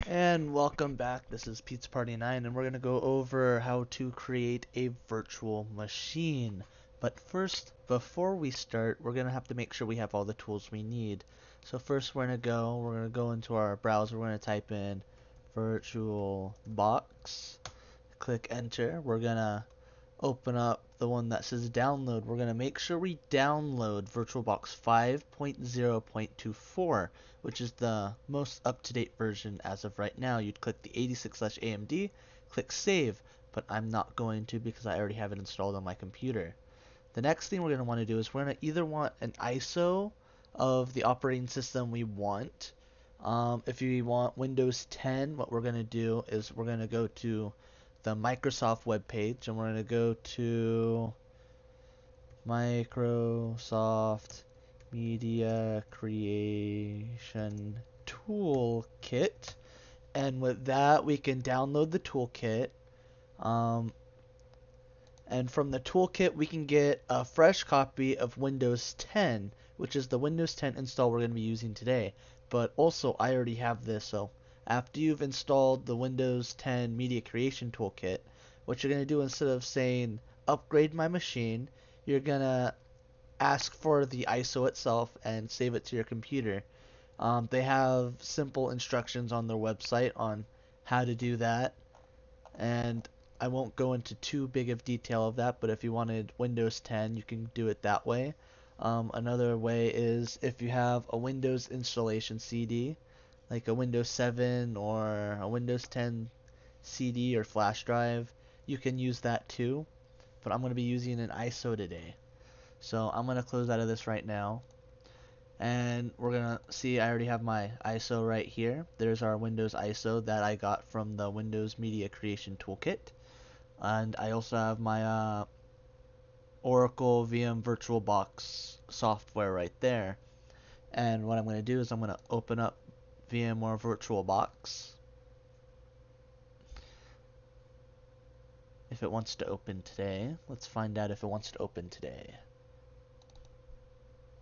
And welcome back. This is Pizza Party 9, and we're going to go over how to create a virtual machine. But first, before we start, we're going to have to make sure we have all the tools we need. So first we're going to go into our browser. We're going to type in VirtualBox. Click enter. We're going to open up the one that says download. We're going to make sure we download VirtualBox 5.0.24, which is the most up-to-date version as of right now. You'd click the 86/AMD, click save, but I'm not going to because I already have it installed on my computer. The next thing we're going to want to do is we're going to either want an ISO of the operating system we want. If you want Windows 10, what we're going to do is we're going to go to the Microsoft web page, and we're going to go to Microsoft Media Creation Toolkit, and with that we can download the toolkit. Um, and from the toolkit we can get a fresh copy of Windows 10, which is the Windows 10 install we're going to be using today. But also I already have this, so after you've installed the Windows 10 Media Creation Toolkit, what you're going to do, instead of saying upgrade my machine, you're going to ask for the ISO itself and save it to your computer. They have simple instructions on their website on how to do that, and I won't go into too big of detail of that, but if you wanted Windows 10, you can do it that way. Another way is if you have a Windows installation CD, like a Windows 7 or a Windows 10 CD or flash drive, you can use that too. But I'm going to be using an ISO today. So I'm going to close out of this right now. And we're going to see I already have my ISO right here. There's our Windows ISO that I got from the Windows Media Creation Toolkit. And I also have my Oracle VM VirtualBox software right there. And what I'm going to do is I'm going to open up VMware VirtualBox. If it wants to open today. Let's find out if it wants to open today.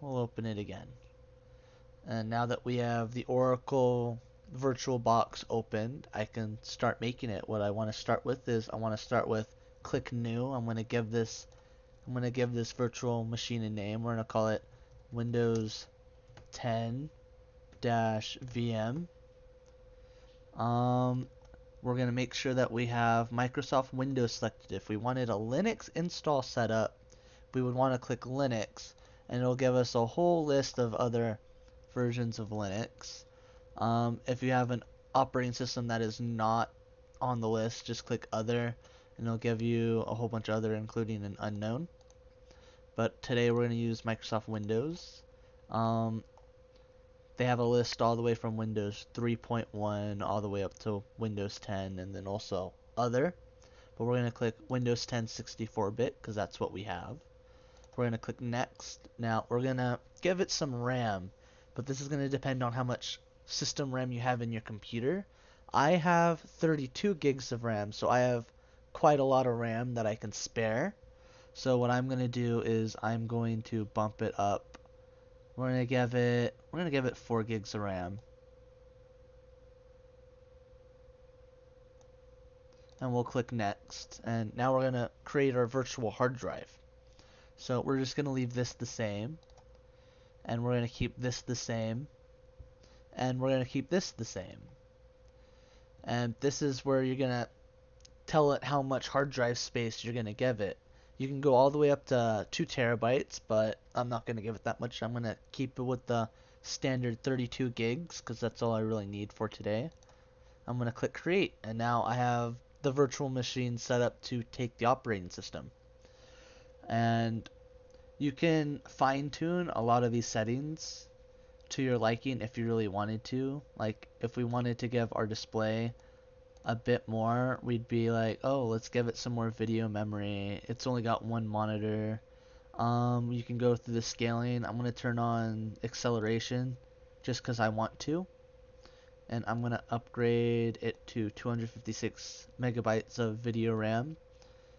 We'll open it again. And now that we have the Oracle VirtualBox opened, I can start making it. What I want to start with is I want to start with click new. I'm going to give this virtual machine a name. We're going to call it Windows 10-VM. We're going to make sure that we have Microsoft Windows selected. If we wanted a Linux install setup, we would want to click Linux, and it'll give us a whole list of other versions of Linux. If you have an operating system that is not on the list, just click other, and it'll give you a whole bunch of other, including an unknown. But today we're going to use Microsoft Windows. They have a list all the way from Windows 3.1 all the way up to Windows 10, and then also other. But we're going to click Windows 10 64-bit because that's what we have. We're going to click next. Now we're going to give it some RAM, but this is going to depend on how much system RAM you have in your computer. I have 32 gigs of RAM, so I have quite a lot of RAM that I can spare. So what I'm going to do is I'm going to bump it up. We're going to give it 4 gigs of RAM. And we'll click next. And now we're going to create our virtual hard drive. So we're just going to leave this the same. And we're going to keep this the same. And we're going to keep this the same. And this is where you're going to tell it how much hard drive space you're going to give it. You can go all the way up to 2 terabytes, but I'm not going to give it that much. I'm going to keep it with the standard 32 gigs because that's all I really need for today. I'm going to click create, and now I have the virtual machine set up to take the operating system. And you can fine tune a lot of these settings to your liking if you really wanted to. Like if we wanted to give our display a bit more, we'd be like, oh, let's give it some more video memory. It's only got one monitor. You can go through the scaling. I'm going to turn on acceleration just because I want to. And I'm going to upgrade it to 256 megabytes of video RAM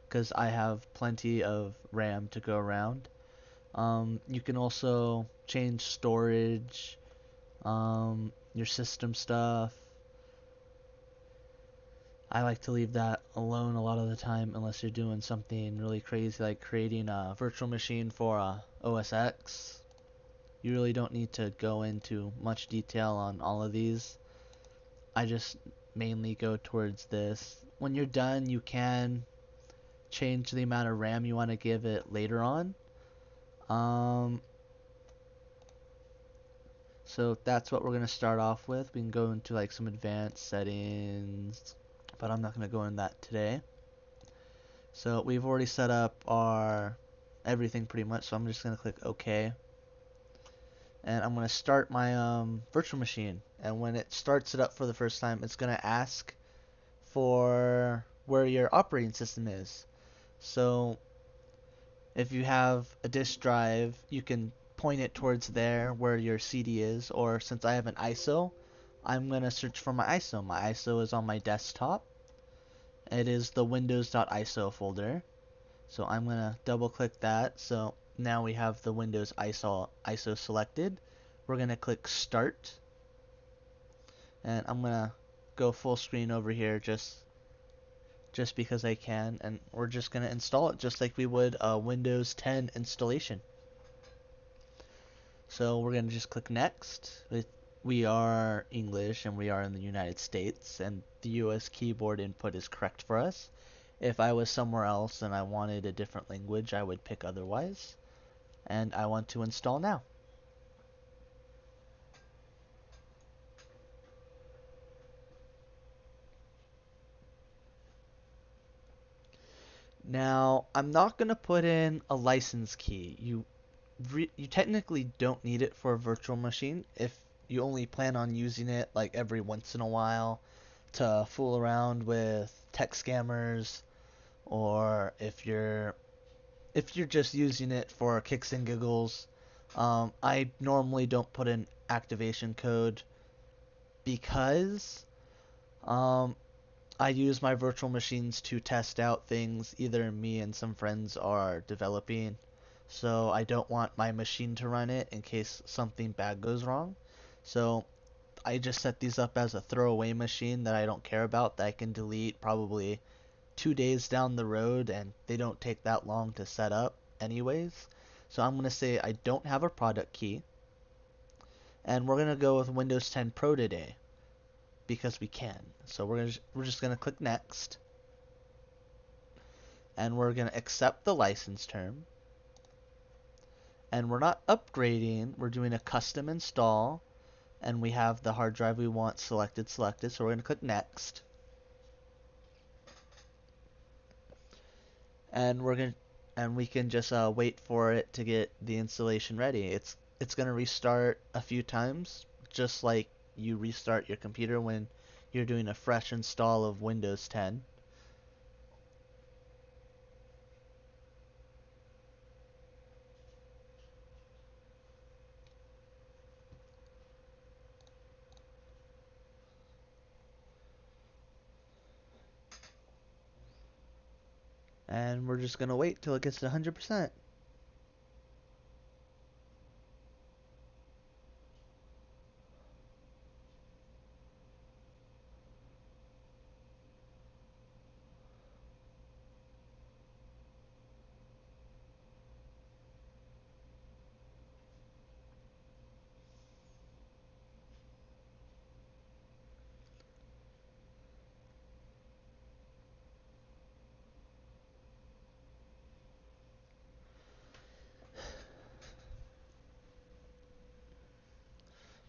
because I have plenty of RAM to go around. You can also change storage, your system stuff, I like to leave that alone a lot of the time unless you're doing something really crazy like creating a virtual machine for OS X. You really don't need to go into much detail on all of these. I just mainly go towards this. When you're done, you can change the amount of RAM you want to give it later on. So that's what we're going to start off with. We can go into like some advanced settings, but I'm not going to go into that today. So we've already set up our everything pretty much, so I'm just going to click OK. And I'm going to start my virtual machine. And when it starts it up for the first time, it's going to ask for where your operating system is. So if you have a disk drive, you can point it towards there where your CD is, or since I have an ISO, I'm going to search for my ISO. My ISO is on my desktop. It is the windows.iso folder. So I'm going to double click that. So now we have the Windows ISO selected. We're going to click Start. And I'm going to go full screen over here just because I can. And we're just going to install it just like we would a Windows 10 installation. So we're going to just click Next. We are English and we are in the United States, and the US keyboard input is correct for us. If I was somewhere else and I wanted a different language, I would pick otherwise. And I want to install now. Now, I'm not going to put in a license key. You technically don't need it for a virtual machine if you only plan on using it like every once in a while to fool around with tech scammers, or if you're just using it for kicks and giggles. I normally don't put in activation code because I use my virtual machines to test out things either me and some friends are developing. So I don't want my machine to run it in case something bad goes wrong. So I just set these up as a throwaway machine that I don't care about, that I can delete probably 2 days down the road, and they don't take that long to set up anyways. So I'm going to say I don't have a product key, and we're going to go with Windows 10 Pro today because we can. So we're just going to click Next, and we're going to accept the license term. And we're not upgrading, we're doing a custom install, and we have the hard drive we want selected. So we're going to click Next. And we can just wait for it to get the installation ready. It's going to restart a few times, just like you restart your computer when you're doing a fresh install of Windows 10. And we're just going to wait till it gets to 100%.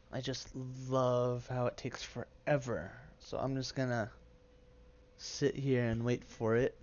I just love how it takes forever. So I'm just going to sit here and wait for it.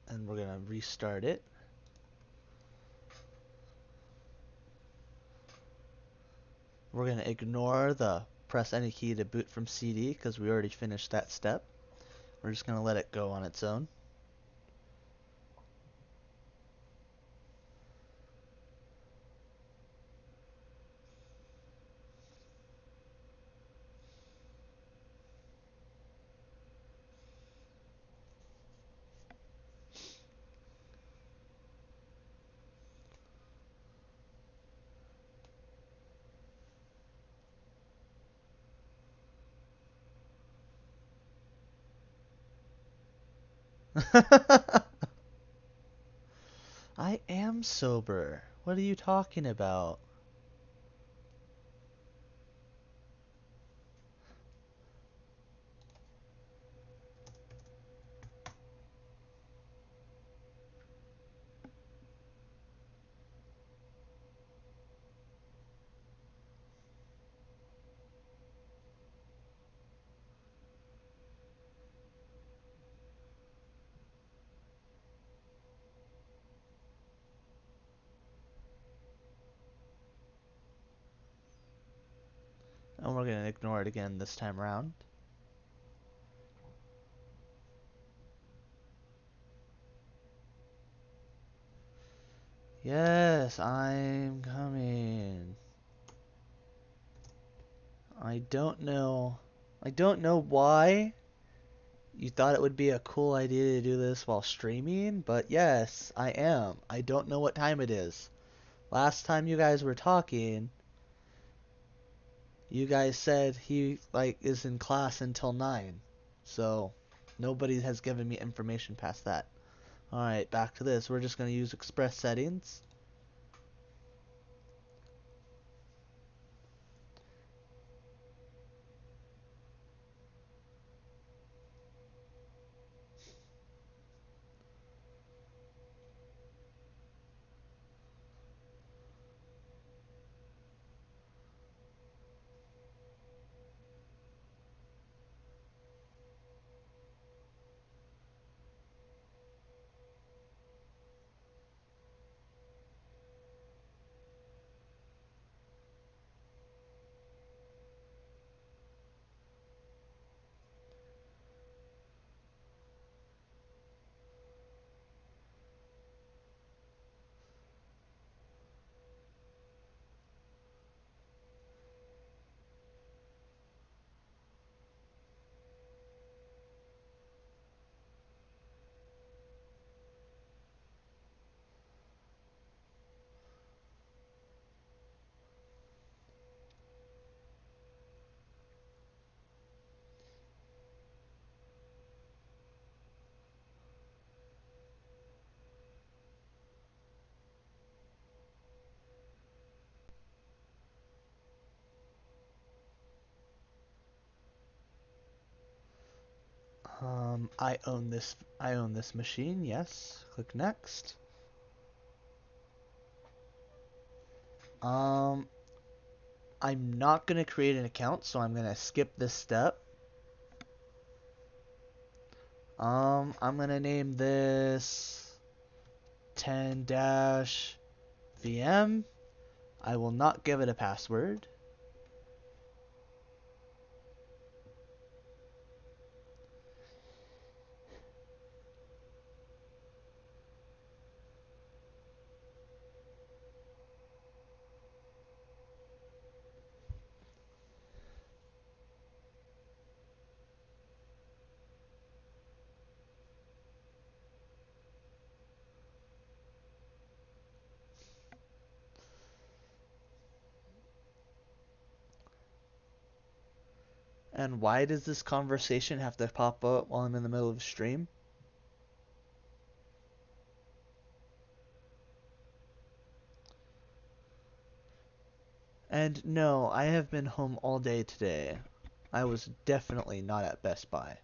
and we're gonna restart it. We're gonna ignore the press any key to boot from CD because we already finished that step. We're just gonna let it go on its own. I am sober. What are you talking about? And we're gonna ignore it again this time around. Yes, I'm coming. I don't know. I don't know why you thought it would be a cool idea to do this while streaming, but yes, I am. I don't know what time it is. Last time you guys were talking, you guys said he is in class until 9. So nobody has given me information past that. Alright, back to this. We're just going to use express settings. I own this machine, yes. Click next. Um, I'm not going to create an account, so I'm going to skip this step. I'm going to name this 10-VM. I will not give it a password. And why does this conversation have to pop up while I'm in the middle of a stream? And no, I have been home all day today. I was definitely not at Best Buy.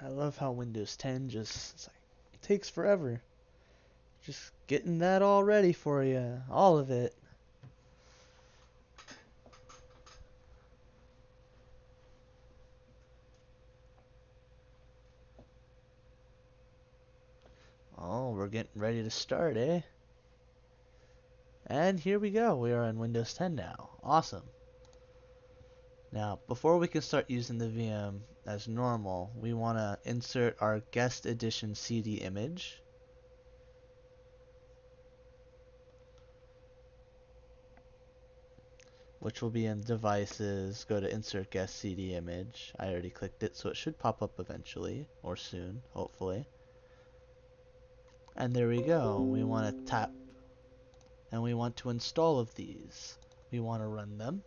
I love how Windows 10 just it's like, it takes forever. Just getting that all ready for you, all of it. Oh, we're getting ready to start, eh? And here we go. We are on Windows 10 now. Awesome. Now, before we can start using the VM as normal, we want to insert our guest edition CD image. Which will be in devices. Go to insert guest CD image. I already clicked it, so it should pop up eventually, or soon, hopefully. And there we go. We want to tap, and we want to install of these. We want to run them.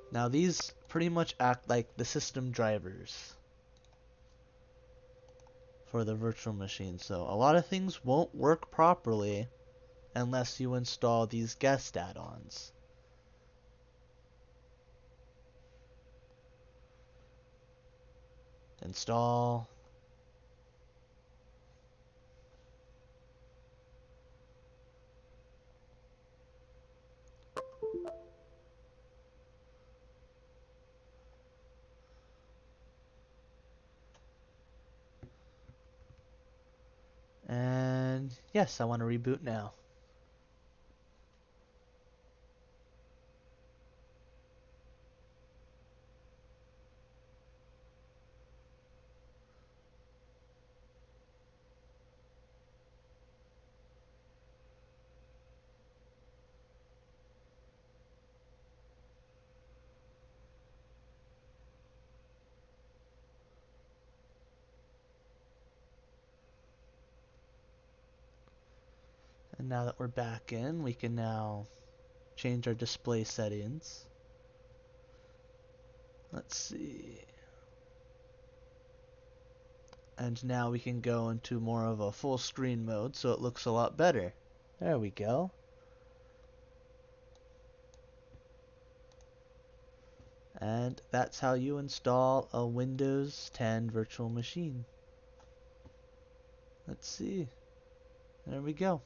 Now these pretty much act like the system drivers for the virtual machine. So a lot of things won't work properly unless you install these guest add-ons. Install. And yes, I want to reboot now. And now that we're back in, we can now change our display settings. Let's see. And now we can go into more of a full screen mode so it looks a lot better. There we go. And that's how you install a Windows 10 virtual machine. Let's see. There we go.